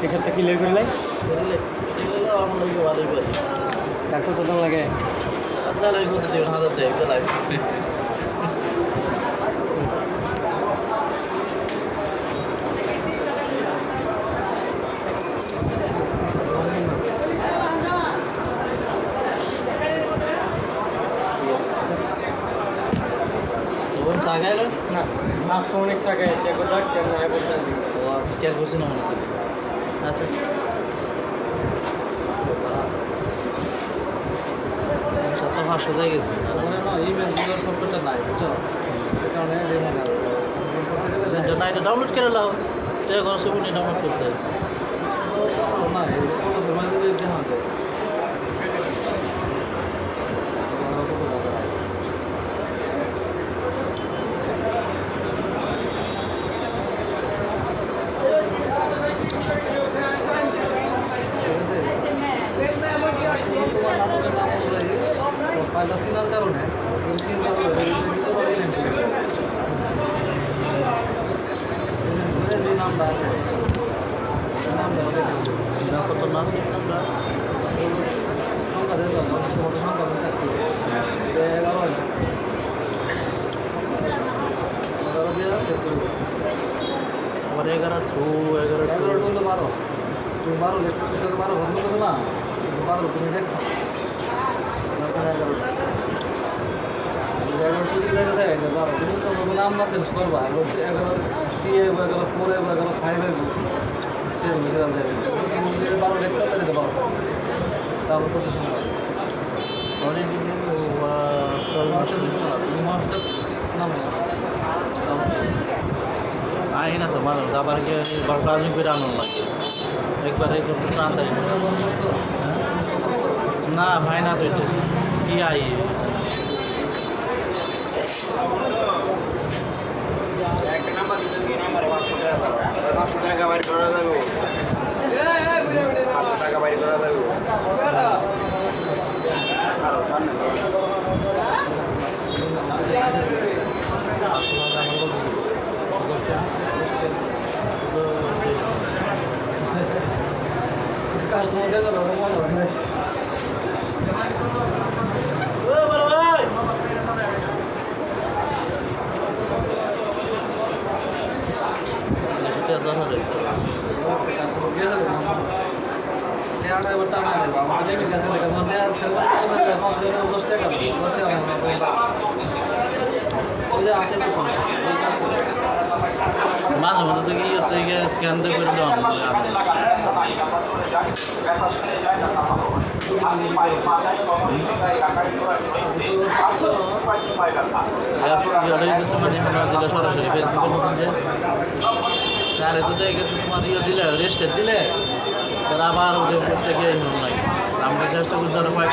এই সপ্তাহে ক্লিয়ার করে লাই ভালোই পারে তারপর কত লাগে আপনারা করতে দেবেন 1000 দেয় বেলায় না আজকে অনেক টাকা চেক করে রাখছি আমি খেয়াল করছি না মনে আচ্ছা সপ্তাহ 500 হয়ে গেছে ইমেজগুলোর সফটওয়্যারটা নাই বুঝছো এই কারণে না এটা ডাউনলোড করে লাও এটা কোনো ছবি ডাউনলোড করতে না কোনো সময় দিতে হবে ফায়দা সিনার কারণে চিন্তা করে যে নামটা আছে নামটা কত নাম সংখ্যা দিয়ে মতো সংখ্যা থাকতে 11 আছে 11 দিয়ে সেভ করবো আবার 11 টু 11 টু হলো 12 তুমি 12 দেখতে 12 ঘন্টা করবে না 12 তুমি দেখছো নাম না চেঞ্জ করবা 11 3 11 4 11 5 সেরকম মিশাল যাবে 12 দেখতে দিতে পারো তারপর কত সময় আই না তো মানুষ আবার গল্প করে আনন্দ লাগে একবার এই করতে তাড়াতাড়ি না ভাই না তো এটা কি আই একটা নাম্বার দিতে কি নাম্বারে 500 টাকা বাইর করা যাবে 500 টাকা বাইর করা যাবে কাল তোমাকে তো মনে হয় মাঝে মধ্যে থেকে স্ক্যান দিয়ে করে দেওয়া সরাসরি ফেসবুকের মতন যে আরে তো জায়গায় তোমার দিলে রেস্টের দিলে তারা আবার ওদের করতে গিয়ে নাই আমরা চেষ্টা করতে আরো কয়েক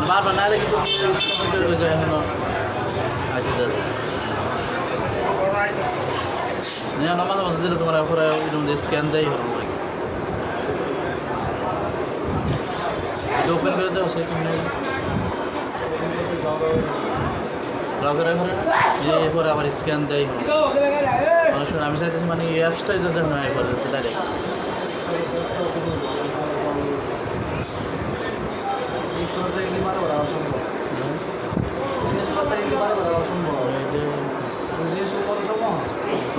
বারবার না কিন্তু এখনো আছে মাঝে মাঝে দিলে তোমার উপরে স্ক্যান দেয় হলো ওপেন করে দাও সেখানে এরপরে আবার স্ক্যান দেয় অনেক সময় আমি চাইতেছি মানে এই অ্যাপসটাই যদি হয় করে দিচ্ছে ডাইরেক্ট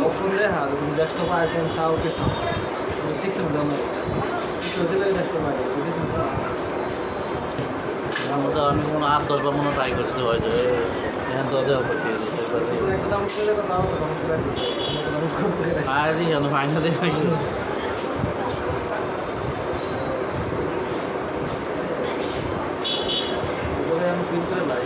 অপশন দেখা তুমি ডেস্কটপ আইটেম চাও কি চাও ঠিক আছে আমি কোনো 8-10 বার মনে ট্রাই করতে হয়তো এখান তো দেওয়া আর দিই ফাইনা দেখে আমি প্রিন্ট করে লাই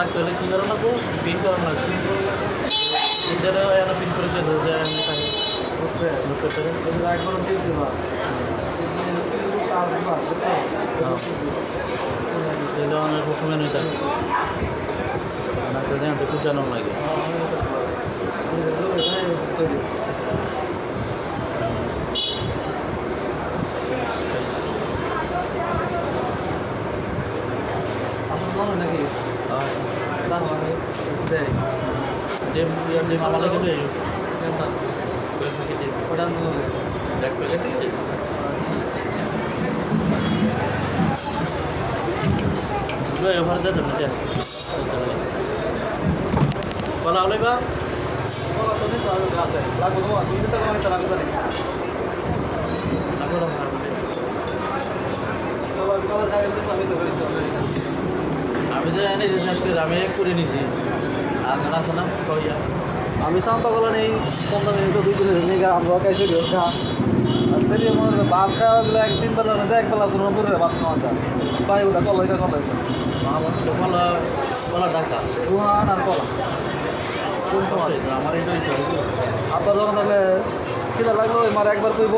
রাখতে হলে কী করা লাগবো পিন করা লাগবে প্রিন্টারে পিন করে অনেক প্রথমে নিতে খুব জানানো লাগে ওটা আনতে হবে। এক প্যাকেট এবার যাতে না বলা হলে বা আমি যে এনে শেষ করে আমি এক করে নিছি আর গান আছে না কইয়া আমি সাম্পা গলা নেই 15 মিনিট 2 দিনের নিয়ে আমরা কাছে গিয়েছা আসলে মনে ভাত খাওয়া গেলে একদিন বেলা না এক বেলা কোনো পুরো ভাত খাওয়া যায় পাই ওটা কলাই মহাবস্ত্র কলা কলা ঢাকা রুহান আর কলা কোন সময় আমার এটা আপনার যখন তাহলে খিদা লাগলো ওই মার একবার কইব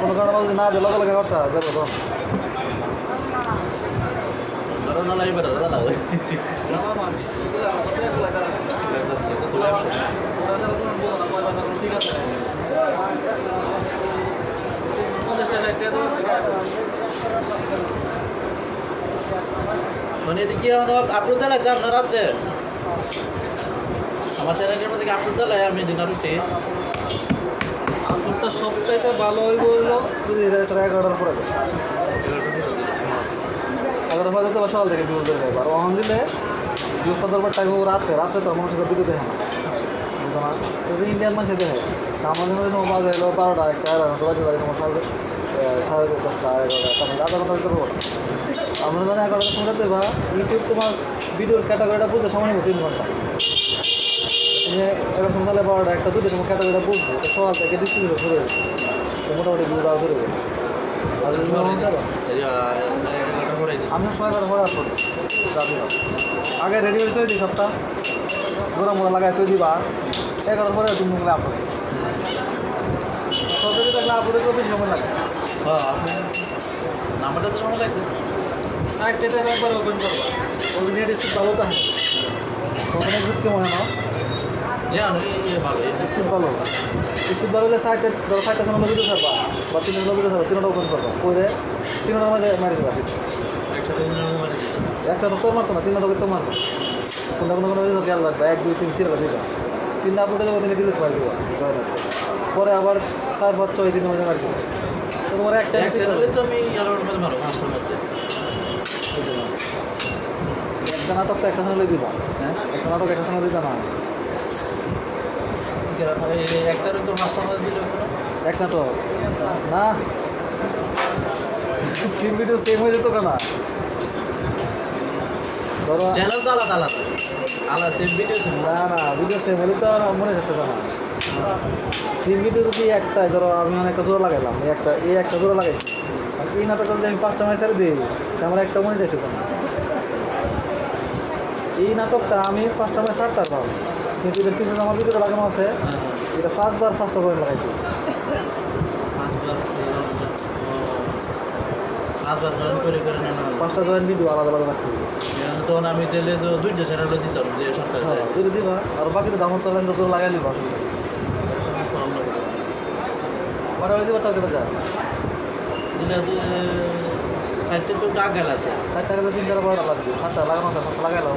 কোনো কারণে বলতে না যে লগে লগে করতে হবে যাবো ধরো না লাগবে দাদা ঠিক আছে মানে এটা কি আপলোড দিলে যাম না রাত্রে আমার চ্যানেলের মধ্যে আপলোড দিলে আমি ডিনার উঠে আপনারটা সবচাইতে ভালো হইব হইলো যদি রাত্রে 11টার পরে 11টার পরে তো সকাল থেকে ভিউ দিয়ে দেবো আর ওখান দিলে ভিউ সদর পর টাইম রাতে তো মানুষের ভিডিও দেখে না বুঝতো না ইন্ডিয়ান মানুষ দেখে আমাদের মধ্যে বাজে এলো 12টা 1টা 11টা বাজে তোমার সাড়ে 10টা 11টা আধা ঘন্টা ভিতরে আমরা জানি 11টার সময় রাতে বা ইউটিউব তোমার ভিডিওর ক্যাটাগরিটা বুঝতে সময় নেবো 3 ঘন্টা তুমি এরকম তাহলে 12টা 1টা 2টা তোমার ক্যাটাগরিটা বুঝবো তো সকাল থেকে ডিস্ট্রিবিউট শুরু হয়েছে তো মোটামুটি ভিউ দেওয়া শুরু হয়েছে আর যদি চলো আমি 11টা পরে আসবো আগে রেডি হয়ে তৈরি সপ্তাহ গোড়া মোড়া লাগাই তৈরি দিবা 11টার পরে তুমি মুখলে আপলোড সরকারি থাকলে আপলোডে তো বেশি সময় লাগে হ্যাঁ আপনি নাম্বারটা তো সময় লাগবে সাইটটা একবার ওপেন করবো ওই নেট স্পিড ভালো তো হয় ওখানে ঘুরতে মনে না ভালো স্পিড ভালো স্পিড ভালো হলে সাইটে ধরো 5টা সময় ভিডিও থাকবা বা 3টা ভিডিও থাকবা 3টা ওপেন করবা করে 3টার মধ্যে মারি দেবা একসাথে একটা তো মারতো না 3টা তো মারবো কোনটা কোনো ভিডিও খেয়াল রাখবা 1 2 3 সিরিয়াল দিবা 3টা আপলোড দেবো 3টা ডিলিট করে দেবো পরে আবার 4 5 6 3 মধ্যে মারি দেবো তো তোমার একটা চ্যানেলে তো আমি ইয়ার মধ্যে মারো 5টার মধ্যে একটা নাটক তো একটা চ্যানেলে দিবা হ্যাঁ একটা নাটক একটা চ্যানেলে দিবা না একটার তো 5টার মধ্যে দিলে এক নাটক না 3 ভিডিও সেম হয়ে যেত কেনা ধরো চ্যানেল তো আলাদা আলাদা আলাদা সেম ভিডিও না ভিডিও সেম হলে তো আর মনে থাকতে না 3 ভিডিও যদি একটাই ধরো আমি একটা জোড়া লাগাইলাম এই একটা জোড়া লাগাইছি আর এই নাটকটা যদি আমি 5টা মাস ছেড়ে দিই আমার একটা মনে যাচ্ছে কেন এই নাটকটা আমি 5টা মাস ছাড়তে পারবো কিন্তু এটার পিছনে আমার ভিডিওটা লাগানো আছে এটা 5টা জয়েন লাগাইছি 5বার জয়েন করে নেন 5টা জয়েন ভিডিও আলাদা আলাদা রাখতে হবে তখন আমি দিলে তো 2টা চ্যানেলে দিতাম যে সপ্তাহে দুটো দিবা আর বাকি তো ডাউনলোড করলে তো লাগাই নিবা পরে ওই দিবা টাকা যা দিলে সাইডে তো টাকা গেল আছে 60 টাকা 3 টাকা 12টা লাগবে 7টা লাগানো আছে লাগাইলাম